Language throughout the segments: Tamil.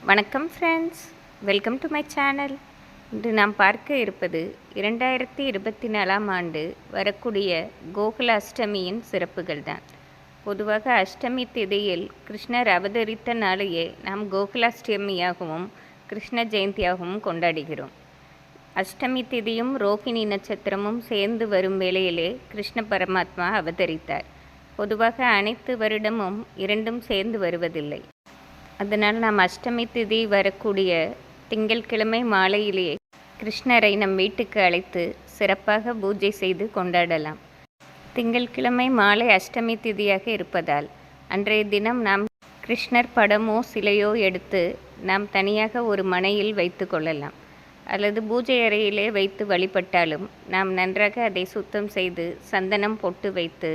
வணக்கம் friends, welcome to my channel. இன்று நாம் பார்க்க இருப்பது 2024ஆம் ஆண்டு வரக்கூடிய கோகுல அஷ்டமியின் சிறப்புகள் தான். பொதுவாக அஷ்டமி திதியில் கிருஷ்ணர் அவதரித்த நாளையே நாம் கோகுலாஷ்டமியாகவும் கிருஷ்ண ஜெயந்தியாகவும் கொண்டாடுகிறோம். அஷ்டமி திதியும் ரோகிணி நட்சத்திரமும் சேர்ந்து வரும் வேளையிலே கிருஷ்ண பரமாத்மா அவதரித்தார். பொதுவாக அனைத்து வருடமும் இரண்டும் சேர்ந்து வருவதில்லை. அதனால் நாம் அஷ்டமி திதி வரக்கூடிய திங்கட்கிழமை மாலையிலேயே கிருஷ்ணரை நம் வீட்டுக்கு அழைத்து சிறப்பாக பூஜை செய்து கொண்டாடலாம். திங்கட்கிழமை மாலை அஷ்டமி திதியாக இருப்பதால் அன்றைய தினம் நாம் கிருஷ்ணர் படமோ சிலையோ எடுத்து நாம் தனியாக ஒரு மனையில் வைத்து கொள்ளலாம். அல்லது பூஜை அறையிலே வைத்து வழிபட்டாலும் நாம் நன்றாக அதை சுத்தம் செய்து சந்தனம் பொட்டு வைத்து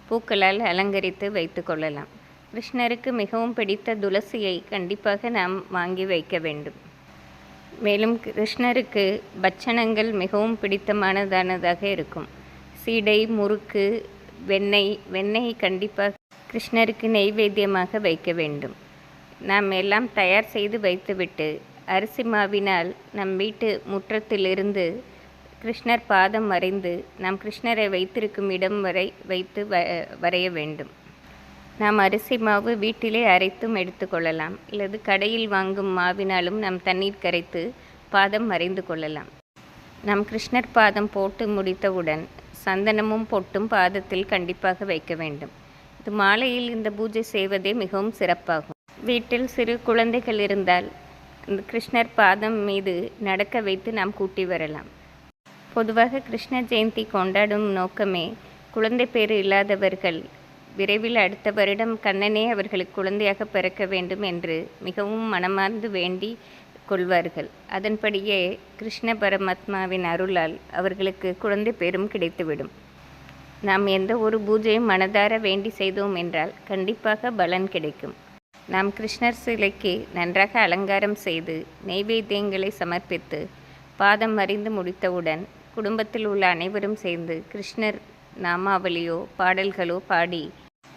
பூக்களால் அலங்கரித்து வைத்து கொள்ளலாம். கிருஷ்ணருக்கு மிகவும் பிடித்த துளசியை கண்டிப்பாக நாம் வாங்கி வைக்க வேண்டும். மேலும் கிருஷ்ணருக்கு பட்சணங்கள் மிகவும் பிடித்தமானதாக இருக்கும். சீடை, முறுக்கு, வெண்ணெய் கண்டிப்பாக கிருஷ்ணருக்கு நெய்வேத்தியமாக வைக்க வேண்டும். நாம் எல்லாம் தயார் செய்து வைத்துவிட்டு அரிசி மாவினால் நம் வீட்டு முற்றத்திலிருந்து கிருஷ்ணர் பாதம் வரைந்து நாம் கிருஷ்ணரை வைத்திருக்கும் இடம் வரை வைத்து வரைய வேண்டும். நாம் அரிசி மாவு வீட்டிலே அரைத்தும் எடுத்துக்கொள்ளலாம். அல்லது கடையில் வாங்கும் மாவினாலும் நாம் தண்ணீர் கரைத்து பாதம் வரைந்து கொள்ளலாம். நாம் கிருஷ்ணர் பாதம் போட்டு முடித்தவுடன் சந்தனமும் பொட்டும் பாதத்தில் கண்டிப்பாக வைக்க வேண்டும். இது மாலையில் இந்த பூஜை செய்வதே மிகவும் சிறப்பாகும். வீட்டில் சிறு குழந்தைகள் இருந்தால் இந்த கிருஷ்ணர் பாதம் மீது நடக்க வைத்து நாம் கூட்டி வரலாம். பொதுவாக கிருஷ்ண ஜெயந்தி கொண்டாடும் நோக்கமே குழந்தை பேறு இல்லாதவர்கள் விரைவில் அடுத்த வருடம் கண்ணனே அவர்களுக்கு குழந்தையாக பிறக்க வேண்டும் என்று மிகவும் மனமார்ந்து வேண்டி கொள்வார்கள். அதன்படியே கிருஷ்ண பரமாத்மாவின் அருளால் அவர்களுக்கு குழந்தை பேரும் கிடைத்துவிடும். நாம் எந்த ஒரு பூஜையும் மனதார வேண்டி செய்தோம் என்றால் கண்டிப்பாக பலன் கிடைக்கும். நாம் கிருஷ்ணர் சிலைக்கு நன்றாக அலங்காரம் செய்து நெய்வேத்தியங்களை சமர்ப்பித்து பாதம் அறிந்து முடித்தவுடன் குடும்பத்தில் உள்ள அனைவரும் சேர்ந்து கிருஷ்ணர் நாமாவளியோ பாடல்களோ பாடி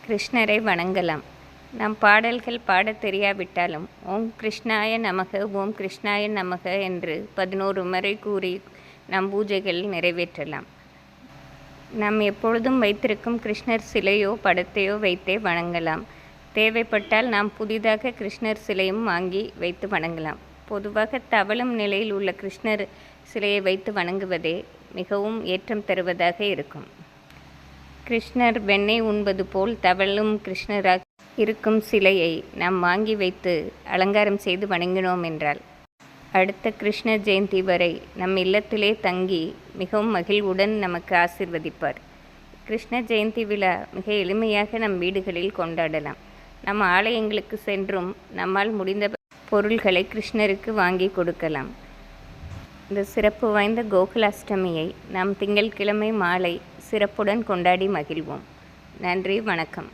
கிருஷ்ணரை வணங்கலாம். நாம் பாடல்கள் பாடத் தெரியாவிட்டாலும் ஓம் கிருஷ்ணாய நமக, ஓம் கிருஷ்ணாய நமக என்று 11 முறை கூறி நாம் பூஜைகள் நிறைவேற்றலாம். நாம் எப்பொழுதும் வைத்திருக்கும் கிருஷ்ணர் சிலையோ படத்தையோ வைத்தே வணங்கலாம். தேவைப்பட்டால் நாம் புதிதாக கிருஷ்ணர் சிலையும் வாங்கி வைத்து வணங்கலாம். பொதுவாக தவழும் நிலையில் உள்ள கிருஷ்ணர் சிலையை வைத்து வணங்குவதே மிகவும் ஏற்றம் தருவதாக இருக்கும். கிருஷ்ணர் வெண்ணெய் உண்பது போல் தவழும் கிருஷ்ணராக இருக்கும் சிலையை நாம் வாங்கி வைத்து அலங்காரம் செய்து வணங்கினோம் என்றால் அடுத்த கிருஷ்ண ஜெயந்தி வரை நம் இல்லத்திலே தங்கி மிகவும் மகிழ்வுடன் நமக்கு ஆசிர்வதிப்பார். கிருஷ்ண ஜெயந்தி விழா மிக எளிமையாக நம் வீடுகளில் கொண்டாடலாம். நம் ஆலயங்களுக்கு சென்றும் நம்மால் முடிந்த பொருள்களை கிருஷ்ணருக்கு வாங்கி கொடுக்கலாம். இந்த சிறப்பு வாய்ந்த கோகுலாஷ்டமியை நாம் திங்கட்கிழமை மாலை சிறப்புடன் கொண்டாடி மகிழ்வோம். நன்றி, வணக்கம்.